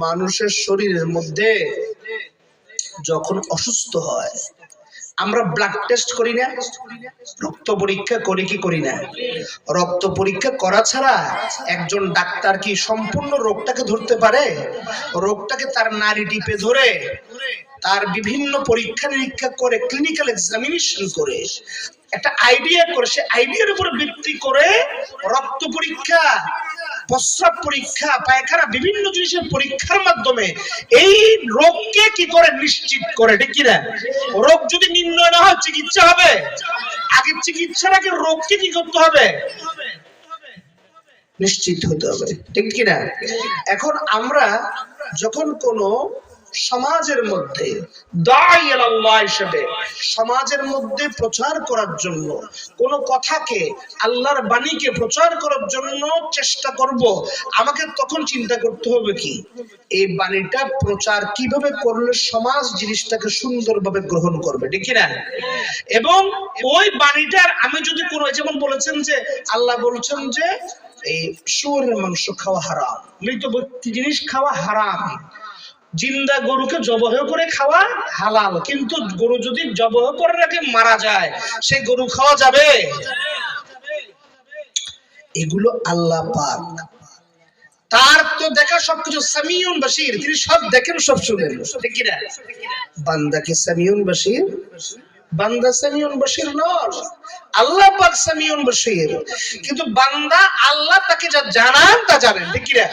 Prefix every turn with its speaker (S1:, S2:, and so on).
S1: মানুষের শরীরের মধ্যে যখন অসুস্থ হয় আমরা ব্লাড টেস্ট করি না, রক্ত পরীক্ষা করি কি করি না? রক্ত পরীক্ষা করা ছাড়া একজন ডাক্তার কি সম্পূর্ণ রোগটাকে ধরতে পারে? রোগটাকে তার নাড়ি টিপে ধরে তার বিভিন্ন পরীক্ষা নিরীক্ষা করে ক্লিনিক্যাল এক্সামিনেশন করে একটা আইডিয়া করে, সে আইডিয়ার উপর ভিত্তি করে রক্ত পরীক্ষা, প্রস্রাব পরীক্ষা, পায়খানা বিভিন্ন জিনিসের পরীক্ষার মাধ্যমে এই রোগকে কি করে নিশ্চিত করে, ঠিক কিনা? রোগ যদি নির্ণয় না হয় চিকিৎসা হবে? আগে চিকিৎসার আগে রোগকে কি করতে হবে? নিশ্চিত হতে হবে, ঠিক কিনা? এখন আমরা যখন কোন সমাজের মধ্যে দাঈ আল্লাহ হিসেবে সমাজের মধ্যে প্রচার করার জন্য কোন কথাকে, আল্লাহর বাণীকে প্রচার করার জন্য চেষ্টা করব, আমাকে তখন চিন্তা করতে হবে কি এই বাণীটা প্রচার কিভাবে করলে সমাজ জিনিসটাকে সুন্দরভাবে গ্রহণ করবে, ঠিক কিনা? এবং ওই বাণীটার আমি যদি কোনো, যেমন বলেছেন যে আল্লাহ বলছেন যে এই শুয়োরের মাংস খাওয়া হারাম, মৃত ব্যক্তি জিনিস খাওয়া হারাম, জিন্দা গরুকে জবহ করে খাওয়া হালাল, কিন্তু গরু যদি জবহ করে রেখে মারা যায় সেই গরু খাওয়া যাবে? এগুলো আল্লাহ পাক, তার তো দেখা সবকিছু সামিউন বাসির, তিনি সব দেখেন সব শুনেন, ঠিক কি না? বান্দা কি সামিউন বাসির? বান্দা সামিউন বাসির নয়, আল্লাহ পাক সামিউন বাসির, কিন্তু বান্দা আল্লাহ তাকে যা জানান তা জানেন, ঠিক কি না?